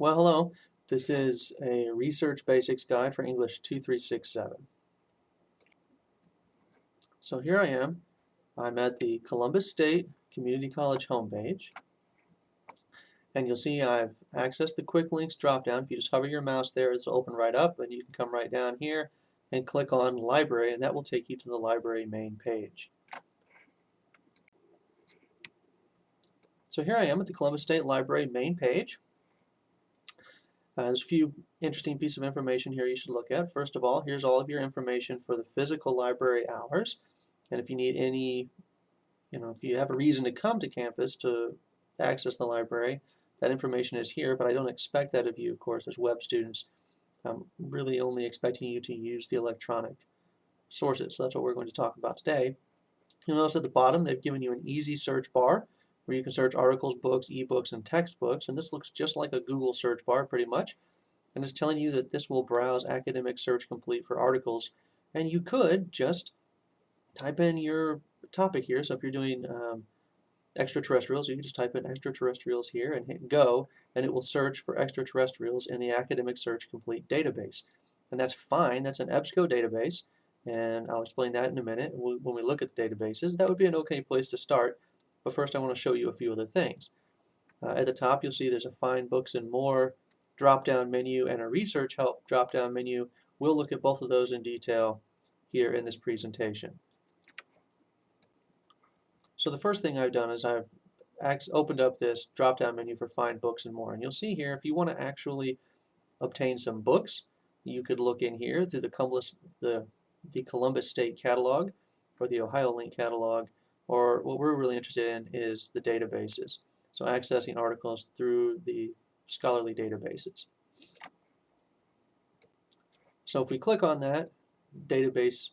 Well, hello. This is a Research Basics Guide for English 2367. So here I am. I'm at the Columbus State Community College homepage. And you'll see I've accessed the Quick Links drop-down. If you just hover your mouse there, it'll open right up, and you can come right down here and click on Library, and that will take you to the library main page. So here I am at the Columbus State Library main page. There's a few interesting pieces of information here you should look at. First of all, here's all of your information for the physical library hours. And if you need any, if you have a reason to come to campus to access the library, that information is here, but I don't expect that of you, of course, as web students. I'm really only expecting you to use the electronic sources. So that's what we're going to talk about today. You'll notice at the bottom they've given you an easy search bar where you can search articles, books, ebooks, and textbooks, and this looks just like a Google search bar pretty much, and it's telling you that this will browse Academic Search Complete for articles, and you could just type in your topic here. So if you're doing extraterrestrials, you can just type in extraterrestrials here and hit go, and it will search for extraterrestrials in the Academic Search Complete database, and that's fine. That's an EBSCO database, and I'll explain that in a minute. When we look at the databases, that would be an okay place to start. But first I want to show you a few other things. At the top you'll see there's a Find Books and More drop-down menu and a Research Help drop-down menu. We'll look at both of those in detail here in this presentation. So the first thing I've done is I've opened up this drop-down menu for Find Books and More. And you'll see here, if you want to actually obtain some books, you could look in here through the Columbus State Catalog or the Ohio Link Catalog, or what we're really interested in is the databases. So accessing articles through the scholarly databases. So if we click on that database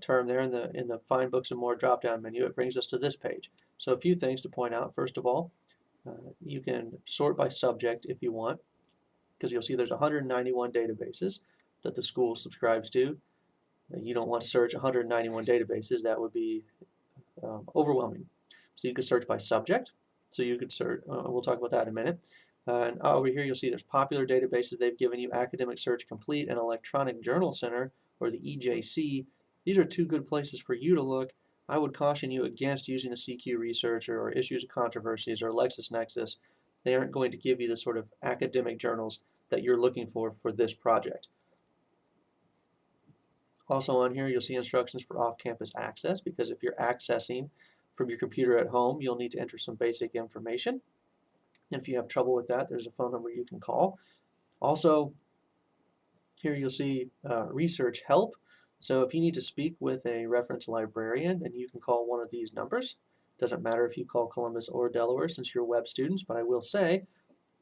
term there in the Find Books and More drop-down menu, it brings us to this page. So a few things to point out. First of all, you can sort by subject if you want, because you'll see there's 191 databases that the school subscribes to. You don't want to search 191 databases. That would be overwhelming. So you could search by subject. So you could search, we'll talk about that in a minute. And over here you'll see there's popular databases. They've given you Academic Search Complete and Electronic Journal Center, or the EJC. These are two good places for you to look. I would caution you against using the CQ Researcher or Issues of Controversies or LexisNexis. They aren't going to give you the sort of academic journals that you're looking for this project. Also on here you'll see instructions for off-campus access, because if you're accessing from your computer at home, you'll need to enter some basic information. And if you have trouble with that, there's a phone number you can call. Also, here you'll see research help. So if you need to speak with a reference librarian, then you can call one of these numbers. Doesn't matter if you call Columbus or Delaware since you're web students, but I will say,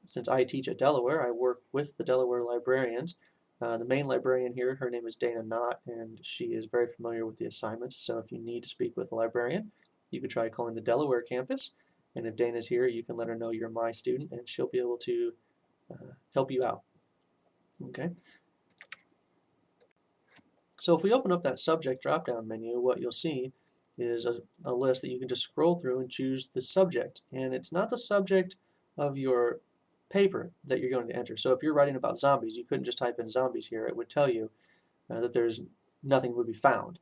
since I teach at Delaware, I work with the Delaware librarians. The main librarian here, her name is Dana Knott, and she is very familiar with the assignments. So if you need to speak with a librarian, you could try calling the Delaware campus. And if Dana's here, you can let her know you're my student, and she'll be able to help you out. Okay. So if we open up that subject drop-down menu, what you'll see is a list that you can just scroll through and choose the subject. And it's not the subject of your paper that you're going to enter. So if you're writing about zombies, you couldn't just type in zombies here. It would tell you that there's nothing would be found.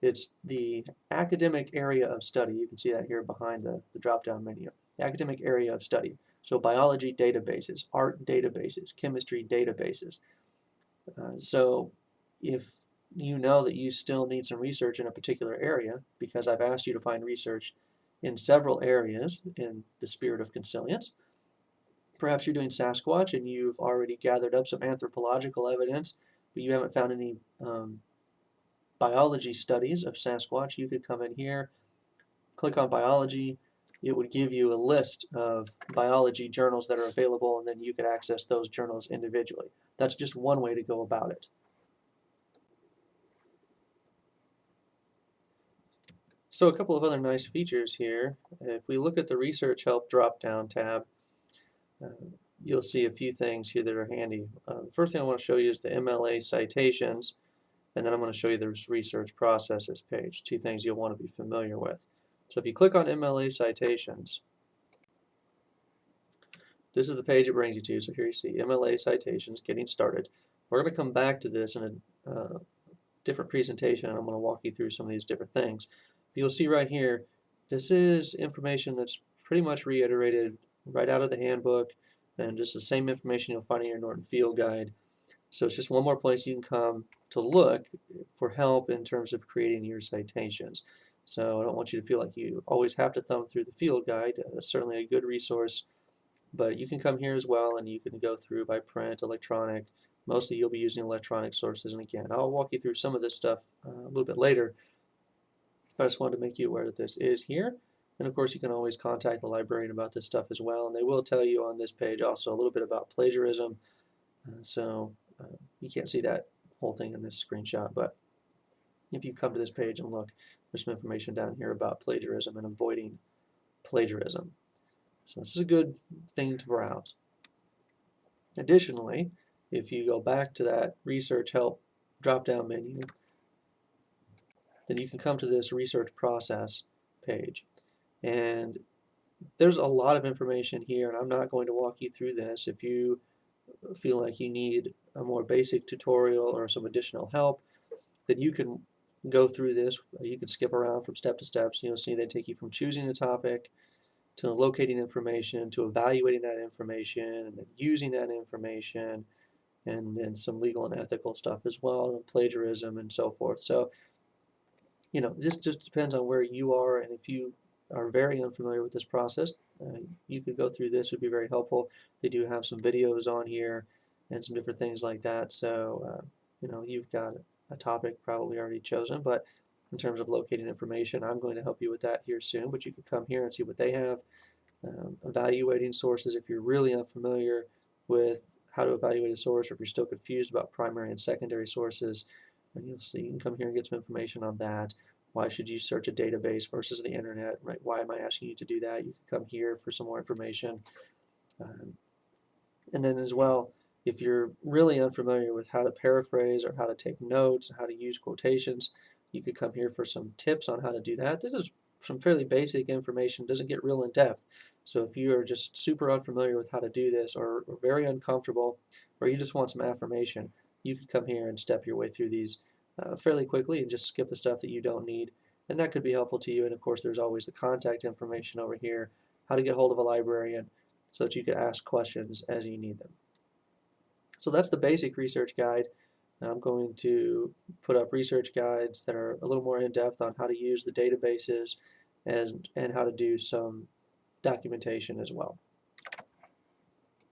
It's the academic area of study. You can see that here behind the drop-down menu. The academic area of study. So biology databases, art databases, chemistry databases. So if you know that you still need some research in a particular area, because I've asked you to find research in several areas in the spirit of consilience. Perhaps you're doing Sasquatch and you've already gathered up some anthropological evidence, but you haven't found any biology studies of Sasquatch. You could come in here, click on biology. It would give you a list of biology journals that are available, and then you could access those journals individually. That's just one way to go about it. So a couple of other nice features here. If we look at the Research Help drop-down tab, you'll see a few things here that are handy. The first thing I want to show you is the MLA citations, and then I'm going to show you the research processes page, two things you'll want to be familiar with. So if you click on MLA citations, this is the page it brings you to. So here you see MLA citations, getting started. We're going to come back to this in a different presentation, and I'm going to walk you through some of these different things. But you'll see right here, this is information that's pretty much reiterated right out of the handbook, and just the same information you'll find in your Norton Field Guide. So it's just one more place you can come to look for help in terms of creating your citations. So I don't want you to feel like you always have to thumb through the field guide. That's certainly a good resource, but you can come here as well, and you can go through by print, electronic. Mostly you'll be using electronic sources, and again, I'll walk you through some of this stuff a little bit later, but I just wanted to make you aware that this is here. And of course, you can always contact the librarian about this stuff as well, and they will tell you on this page also a little bit about plagiarism. You can't see that whole thing in this screenshot, but if you come to this page and look, there's some information down here about plagiarism and avoiding plagiarism. So this is a good thing to browse. Additionally, if you go back to that research help drop-down menu, then you can come to this research process page. And there's a lot of information here, and I'm not going to walk you through this. If you feel like you need a more basic tutorial or some additional help, then you can go through this. You can skip around from step to step. So you'll see they take you from choosing a topic to locating information to evaluating that information and then using that information, and then some legal and ethical stuff as well, and plagiarism and so forth. So, this just depends on where you are, and if you are very unfamiliar with this process, you could go through this. It would be very helpful. They do have some videos on here and some different things like that. So, you've got a topic probably already chosen, but in terms of locating information, I'm going to help you with that here soon, but you can come here and see what they have. Evaluating sources, if you're really unfamiliar with how to evaluate a source, or if you're still confused about primary and secondary sources, and you'll see you can come here and get some information on that. Why should you search a database versus the internet? Right? Why am I asking you to do that? You can come here for some more information. And then as well, if you're really unfamiliar with how to paraphrase or how to take notes, how to use quotations, you could come here for some tips on how to do that. This is some fairly basic information, doesn't get real in depth. So if you are just super unfamiliar with how to do this, or very uncomfortable, or you just want some affirmation, you could come here and step your way through these fairly quickly and just skip the stuff that you don't need. And that could be helpful to you. And of course, there's always the contact information over here, how to get hold of a librarian so that you can ask questions as you need them. So that's the basic research guide. Now I'm going to put up research guides that are a little more in-depth on how to use the databases and how to do some documentation as well.